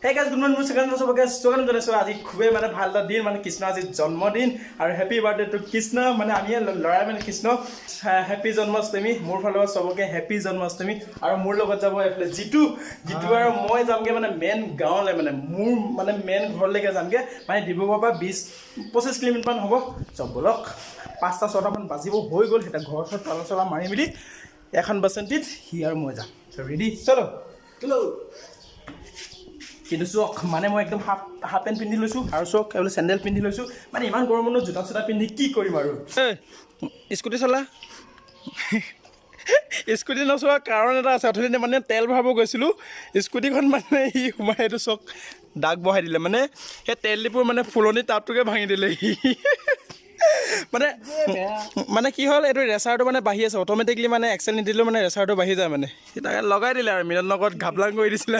Hey guys, good morning. আজি খুবেই মানে ভাল এটা দিন মানে কৃষ্ণ আজি জন্মদিন আৰু হেপী বাৰ্থডে টু কৃষ্ণ মানে আমি লৰাই মানে কৃষ্ণ হেপী জন্মাষ্টমী মোৰ ফালৰ পৰা সবকে হেপী জন্মাষ্টমী আৰু মোৰ লগত যাব এফালে জিতু আৰু মই যামগে মানে মেন গাঁৱলৈ মানে মোৰ মানে মেন ঘৰলৈকে যামগে মানে ডিব্ৰুগড়ৰ পৰা 20-25 কিলোমিটাৰ মান হ'ব চব বলক 5-6টা মান বাজিব হৈ গ'ল এটা ঘৰ তলা মাৰি মেলি এখন বাসন্তীত হি আৰু মই যাম ৰেডি চলো চলো কিন্তু চক মানে মই একদম হাফ পেণ্ট পিন্ধি লৈছোঁ আৰু চক এইবিলাক চেণ্ডেল পিন্ধি লৈছোঁ মানে ইমান গৰমত জোতা চোতা পিন্ধি কি কৰিম আৰু স্কুটি চলা স্কুটি নচলোৱা কাৰণ এটা আছে অথনি মানে তেল ভৰাব গৈছিলোঁ স্কুটিখন মানে সি সোমাই এইটো চক দাগ বহাই দিলে মানে সেই তেল ডিপুৰ মানে ফুলনি টাবটোকে ভাঙি দিলে সি মানে কি হ'ল এইটো ৰেচাৰটো মানে বাঢ়ি আছে অট'মেটিকলি মানে এক্সেল নিদিলেও মানে ৰেচাৰটো বাঢ়ি যায় মানে সি তাকে লগাই দিলে আৰু মিলন লগত ঘাপলাং কৰি দিছিলে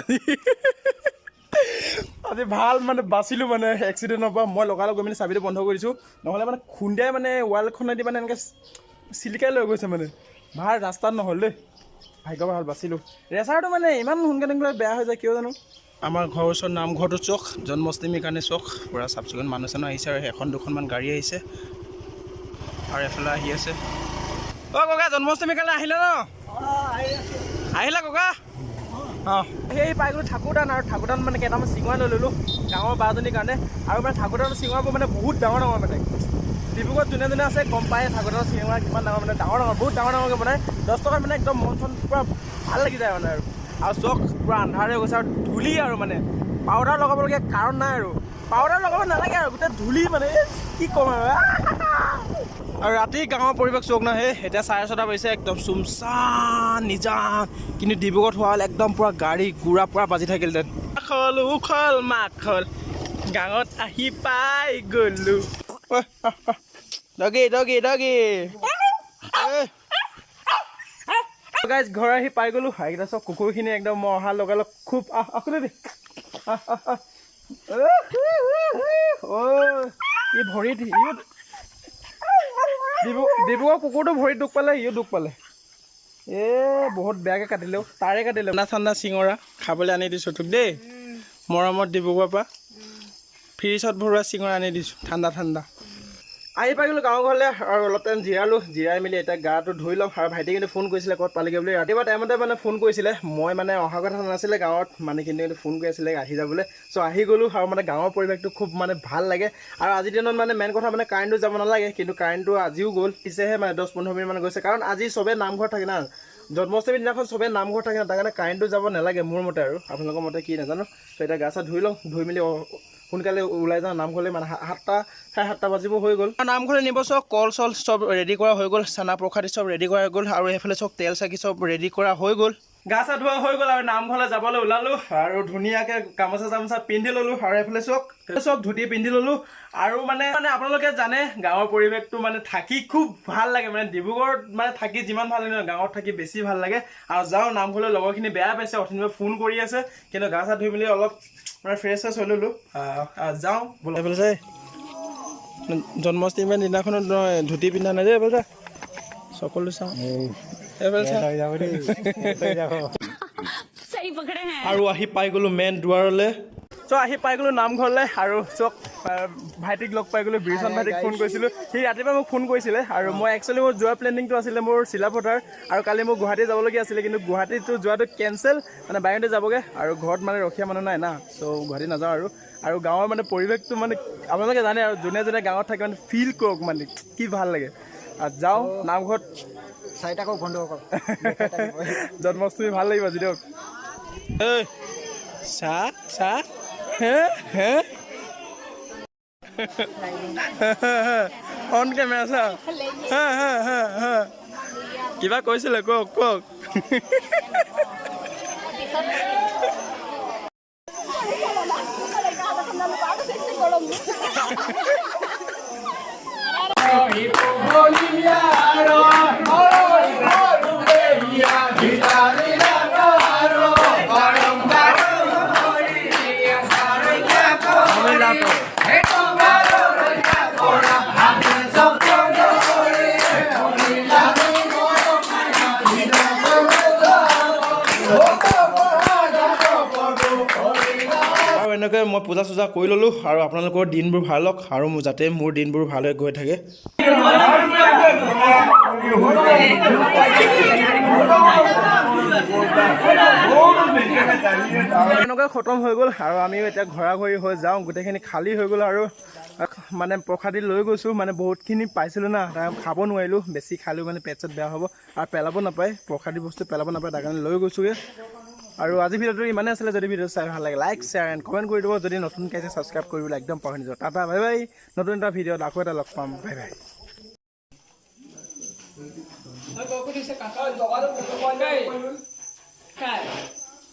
আজি ভাল মানে বাচিলোঁ মানে এক্সিডেণ্টৰ পৰা মই লগাই গৈ মেলি চাবিটো বন্ধ কৰিছোঁ নহ'লে মানে খুন্দাই মানে ৱালখনেদি মানে এনেকৈ চিলিকাই লৈ গৈছে মানে ভাল ৰাস্তাত নহ'ল দেই ভাগ্য ভাল বাচিলোঁ ৰেচাৰটো মানে ইমান সোনকালে বেয়া হৈ যায় কিয় জানো আমাৰ ঘৰৰ ওচৰত নামঘৰটো চখ জন্মাষ্টমীৰ কাৰণে চখ পূৰা চাফ চিকুণ মানুহ চানুহ আহিছে আৰু এখন দুখনমান গাড়ী আহিছে আৰু এফালে আহি আছে অ' ককা জন্মাষ্টমীৰ কাৰণে আহিলে ন আহিলা ককা অঁ সেই পাই গ'লোঁ ঠাকুৰদান আৰু ঠাকুৰদান মানে কেইটামান চিঙৰা লৈ ল'লোঁ ডাঙৰ বাজনীৰ কাৰণে আৰু মানে ঠাকুৰদানৰ চিঙৰাবোৰ মানে বহুত ডাঙৰ মানে ডিব্ৰুগড়ত যোনে যোনে আছে গম পায় ঠাকুৰদানৰ চিঙৰা কিমান ডাঙৰ মানে ডাঙৰ বহুত ডাঙৰকৈ বনায় 10 টকাত মানে একদম মন চন পূৰা ভাল লাগি যায় মানে আৰু চখ পূৰা আন্ধাৰ হৈ গৈছে আৰু ধূলি আৰু মানে পাউডাৰ লগাবলগীয়া কাৰণ নাই আৰু পাউডাৰ লগাব নালাগে আৰু গোটেই ধূলি মানে কি ক'ম আৰু ৰাতি গাঁৱৰ পৰিৱেশ চোক নহয় এতিয়া 6:30 বাজিছে একদম চুমচান নিজান কিন্তু ডিব্ৰুগড়ত হোৱা হ'লে একদম পূৰা গাড়ী গুড়া পূৰা বাজি থাকিলহেঁতেন মাখল উখল মাখল গাঁৱত আহি পাই গ'লোঁ ডগি গাইজ ঘৰ আহি পাই গ'লোঁ এইকেইটা চব কুকুৰখিনি একদম মই অহাৰ লগালগ খুব আহলে দেই ই ভৰিত ডিব্ৰুগড় কুকুৰটো ভৰিত দুখ পালে ইও দুখ পালে বহুত বেয়াকৈ কাটিলেও তাৰে কাটিলে ঠাণ্ডা চিঙৰা খাবলৈ আনি দিছোঁ তোক দেই মৰমত ডিব্ৰুগড়ৰ পৰা ফ্ৰিজত ভৰোৱা চিঙৰা আনি দিছোঁ ঠাণ্ডা আহি পাই গ'লোঁ গাঁৱৰ ঘৰলৈ আৰু অলপ টাইম জিৰাই মেলি এতিয়া গাটো ধুই ল'ম আৰু ভাইটি কিন্তু ফোন কৰিছিলে ক'ত পালিগৈ বুলি ৰাতিপুৱা টাইমতে মানে ফোন কৰিছিলে মই মানে অহা কথা নাছিলে গাঁৱত মানে কিন্তু ফোন কৰি আছিলে আহি যাবলৈ চ' আহি গ'লোঁ আৰু মানে গাঁৱৰ পৰিৱেশটো খুব মানে ভাল লাগে আৰু আজিৰ দিনত মানে মেইন কথা মানে কাৰেণ্টটো যাব নালাগে কিন্তু কাৰেণ্টটো আজিও গ'ল পিছেহে মানে 10-15 মিনিট মান গৈছে কাৰণ আজি চবেই নামঘৰত থাকে না জন্মাষ্টমীৰ দিনাখন চবেই নামঘৰত থাকে না তাৰ কাৰণে কাৰেণ্টটো যাব নালাগে মোৰ মতে আৰু আপোনালোকৰ মতে কি নাজানো চ' এতিয়া গা চা ধুই লওঁ ধুই মেলি সোনকালে ওলাই যাওঁ নামঘৰলৈ মানে 7:30 বাজিব হৈ গ'ল নামঘৰলৈ নিব চক কল চল চব ৰেডি কৰা হৈ গ'ল চানা প্ৰসাদী চব ৰেডি কৰা হৈ গ'ল আৰু এইফালে চব তেল চাকি চব ৰেডি কৰা হৈ গ'ল গা চা ধোৱা হৈ গ'ল আৰু নামঘৰলৈ যাবলৈ ওলালোঁ আৰু ধুনীয়াকৈ গামোচা পিন্ধি ল'লোঁ আৰু এইফালে চব ধুতি পিন্ধি ল'লোঁ আৰু মানে আপোনালোকে জানে গাঁৱৰ পৰিৱেশটো মানে থাকি খুব ভাল লাগে মানে ডিব্ৰুগড়ত মানে থাকি যিমান ভাল লাগে গাঁৱত থাকি বেছি ভাল লাগে আৰু যাওঁ নামঘৰলৈ লগৰখিনি বেয়া পাইছে অথনিলৈ ফোন কৰি আছে কিন্তু গা চা ধুই মেলি অলপ মানে ফ্ৰেছ হৈ ল'লোঁ যাওঁ বোলে এইফালে চাই জন্মাষ্টমীৰ দিনাখনত ধুতি পিন্ধা নাই যে এইফালে সকলো চাওঁ আৰু আহি পাই গ'লোঁ মেইন দুৱাৰলৈ চ' আহি পাই গ'লোঁ নামঘৰলৈ আৰু চক ভাইটিক লগ পাই গ'লোঁ বিৰচন ভাইটিক ফোন কৰিছিলোঁ সি ৰাতিপুৱা মোক ফোন কৰিছিলে আৰু মই একচুৱেলি মোৰ যোৱা প্লেনিংটো আছিলে মোৰ চিলাপথাৰ আৰু কালি মোক গুৱাহাটী যাবলগীয়া আছিলে কিন্তু গুৱাহাটীতো যোৱাটো কেঞ্চেল মানে বাইকতে যাবগৈ আৰু ঘৰত মানে ৰখীয়া মানুহ নাই না চ' গুৱাহাটী নাযাওঁ আৰু গাঁৱৰ মানে পৰিৱেশটো মানে আপোনালোকে জানে আৰু যোনে যোনে গাঁৱত থাকে মানে ফিল কৰক মানে কি ভাল লাগে আৰু যাওঁ নামঘৰত চাৰিটাকো বন্ধ কৰক জন্মাষ্টমী ভাল লাগিব আজি দিয়ক চাহ অন কেমেৰা চা কিবা কৈছিলে কওক আৰু এনেকৈ মই পূজা চূজা কৰি ল'লোঁ আৰু আপোনালোকৰ দিনবোৰ ভাল হওক আৰু যাতে মোৰ দিনবোৰ ভালকৈ গৈ থাকে। এনেকৈ খতম হৈ গ'ল আৰু আমিও এতিয়া ঘৰা-ঘৰি হৈ যাওঁ। গোটেইখিনি খালী হৈ গ'ল আৰু মানে প্ৰসাদী লৈ গৈছোঁ, মানে বহুতখিনি পাইছিলোঁ না, খাব নোৱাৰিলোঁ। বেছি খালেও মানে পেট চেট বেয়া হ'ব আৰু পেলাব নাপায়, প্ৰসাদী বস্তু পেলাব নাপায়, তাৰ কাৰণে লৈ গৈছোঁগৈ। আৰু আজি ভিডিঅ'টো ইমানেই আছিলে। যদি ভিডিঅ' চাই ভাল লাগে লাইক শ্বেয়াৰ এণ্ড কমেণ্ট কৰি দিব। যদি নতুনকৈ আছে ছাবস্ক্ৰাইব কৰিবলৈ একদম পাহৰি নাযাব। Tata bye bye. নতুন এটা ভিডিঅ'ত আকৌ এটা লগ পাম। Bye bye.